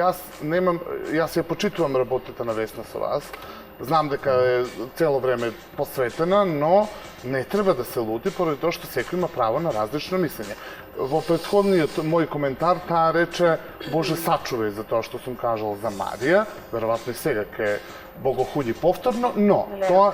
јас ја почитувам работата на Весна со вас. Знам дека е цело време посветена, но не треба да се луди поради тоа што секој има право на различно мислење. Во претходниот мој коментар таа рече Боже сачувај за тоа што сум кажал за Марија, веројатно и сега ке богохули повторно, но тоа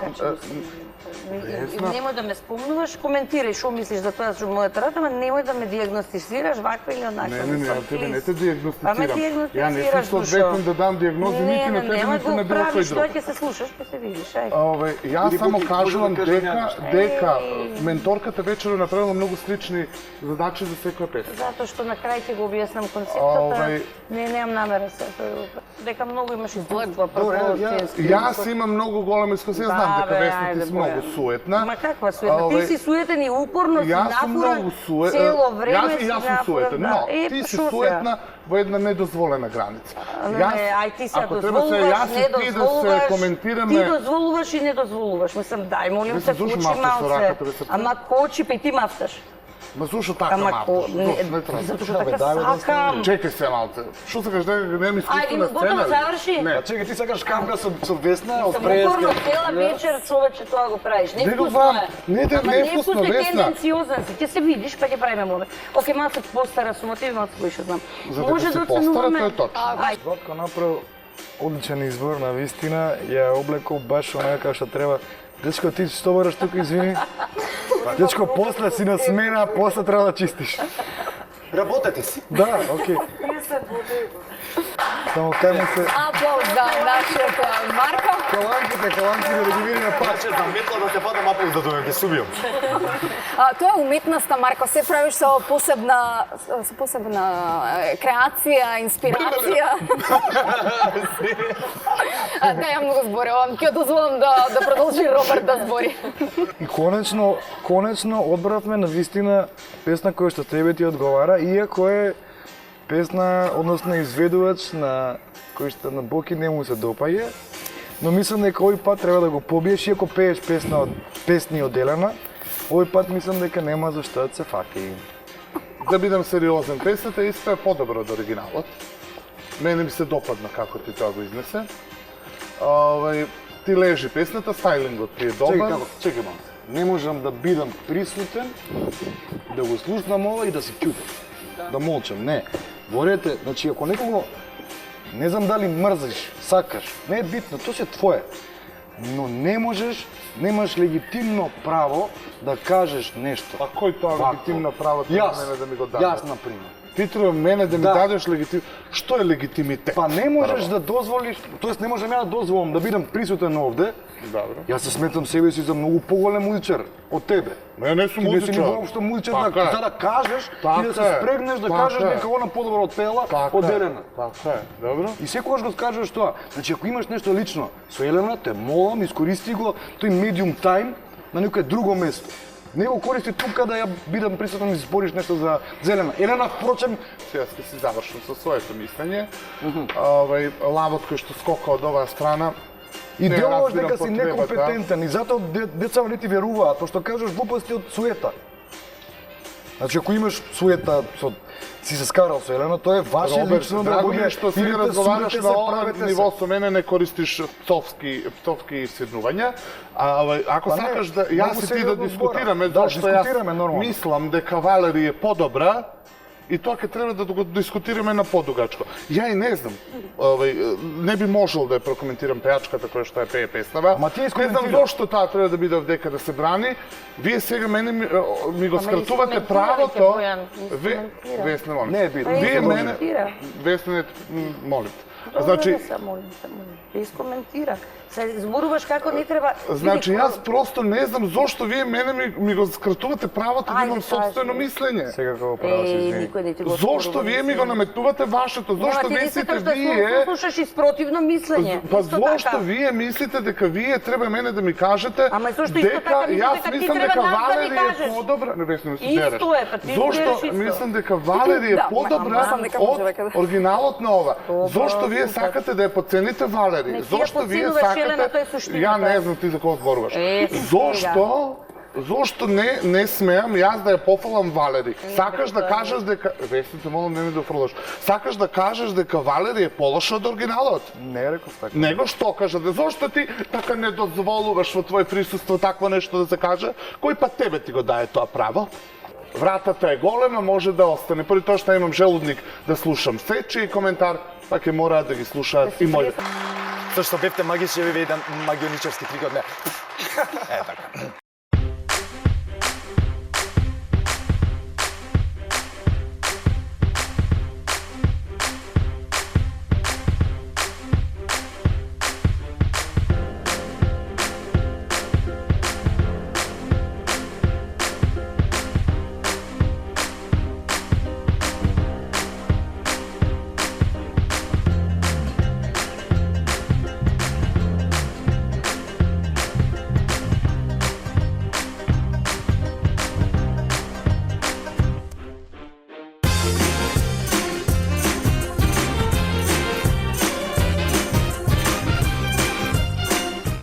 Немој да ме спомнуваш, коментирај што мислиш за тоа што мојата работа, ама немој да ме диагностицираш ваква или онаква. Не, тебе не те диагностицирам. Па ме диагностицираш, Ја не сум соодветен да дам диагнози нити на тебе, нити на било кој друг. Што ќе се слушаш, ќе се видиш, ај. Јас само кажувам дека менторката вечер направила многу слични задачи за секоја песна. Затоа што на крај ќе го објаснам концептата. Немам намера се. Дека многу имаш искуство. Јас имам многу големо искуство, јас знам дека Весна ти си многу суетна. Ма каква суетна? Ти си суетен и упорно си напорен. Јас сум многу суетен. Цело време си напорен. Јас сум суетен, но ти си суетна во една недозволена граница. Ај ти се дозволуваш, не дозволуваш, ти дозволуваш и не дозволуваш. Мислам, дај, молим се, кочи малце. Ама кочи, па и ти мафташ. Ма зошто така мафташ? Затоа што така сакам. Чекај се малце. Што сакаш да не ми искуство на сцена? Ајде, готово заврши. Не, чекај, ти сакаш камка со Весна од Сам преска. упорно цела вечер човече тоа го правиш. Не вкусно е. Не е вкусно, Весна. Тенденциозен си. Ќе се видиш, па ќе правиме момент. Оке, малце постара сум од тебе, малце поише знам. За дека се постара, тоа е точно. Златко направил одличен избор, на вистина, ја облекол баш онака што треба. Дечко, ти што бараш тука, извини? Дечко, после си на смена, после треба да чистиш. Работете си. Да, окей. Само кажем се... Аплауз за нашиот Марко. Каланките да ги види на пак. Паче за метла да те падам аплауз да дојдем, ќе субијам. Тоа е уметноста, Марко, се правиш со посебна креација, инспирација. Да, ја многу зборувам, ќе дозволам да продолжи Роберт да збори. И конечно одбравме на вистина песна која што тебе ти одговара, иако е песна, односно изведувач на кој што на Боки не му се допаѓа, но мислам дека овој пат треба да го побиеш, иако пееш песни од Елена, овој пат мислам дека нема зашто да се факи. Да бидам сериозен, песната исто е подобра од оригиналот. Мене ми се допадна како ти тоа го изнесе. Ти лежи песната, стайлингот ти е добар. Чекај малку. Не можам да бидам присутен, да го слушнам ова и да се ќутам. Да молчам, не. Борете, значи ако некого не знам дали мрзиш, сакаш, не е битно, тоа се твое. Но не можеш, немаш легитимно право да кажеш нешто. А кој тоа легитимно право треба мене да ми го даде? Јас, например. Ти треба мене да ми дадеш легитим... Што е легитимитет? Па не можеш да дозволиш, тоест не можам ја да дозволам да бидам присутен овде. Добро. Јас се сметам себе си за многу поголем музичар од тебе. Ме не сум Ти не си музичар. ни воопшто музичар, за да кажеш и да се спрегнеш да кажеш дека она подобро од пела, од Елена. Така е, добро. И секогаш го кажеш тоа. Значи ако имаш нешто лично со Елена, те молам, искористи го тој medium time на некое друго место. Не го користи тука да ја бидам присутен и збориш нешто за Елена. Елена, впрочем, Сега ќе си завршам со своето мислење. Лавот кој што скока од оваа страна, и делуваш дека си некомпетентен и затоа децава не ти веруваат, пошто кажеш глупости од суета. Значи ако имаш суета си се скарал со Елена, тоа е ваше лично драгоње што си разговараш на ова ниво со мене, не користиш пцовски сведнувања. Ако сакаш да јас и ти да дискутираме, зашто јас мислам дека Валери е подобра, и тоа ќе треба да го дискутираме на подугачко. Ја и не знам, не би можел да ја прокоментирам пејачката која што ја пее песнава. Не знам зошто таа треба да биде овдека да се брани. Вие сега мене ми го скратувате правото. Весна, молим. Не е битно. Вие мене... Весна, молим. Значи, да искоментира. Се зборуваш како не треба. Значи јас просто не знам зошто вие мене ми го скратувате правото да имам собствено мислење. Сега како право се извини. Зошто вие ми го наметнувате вашето? Зошто мислите вие? Да слушаш испротивно мислење. Па зошто вие мислите дека вие треба мене да ми кажете дека јас мислам дека Валери е подобра? Не бесне ми се дереш. Зошто мислам дека Валери е подобра од оригиналот на ова? Зошто вие сакате да ја подцените Валери? Зошто вие сакате? Ја не знам ти за кого зборуваш. Зошто зошто не смеам јас да ја пофалам Валери? Сакаш да кажеш дека вестите молам не ми да фрлаш. Сакаш да кажеш дека Валери е полоша од оригиналот? Не реков така. Него што кажа да зошто ти така не дозволуваш во твое присуство такво нешто да се каже? Кој па тебе ти го дае тоа право? Вратата е голема, може да остане. Поради тоа што имам желудник да слушам сечи и коментар, па ќе мораат да ги слушаат и мој. Зашто бевте магичи, ви еден магионичарски пригод, не. Така.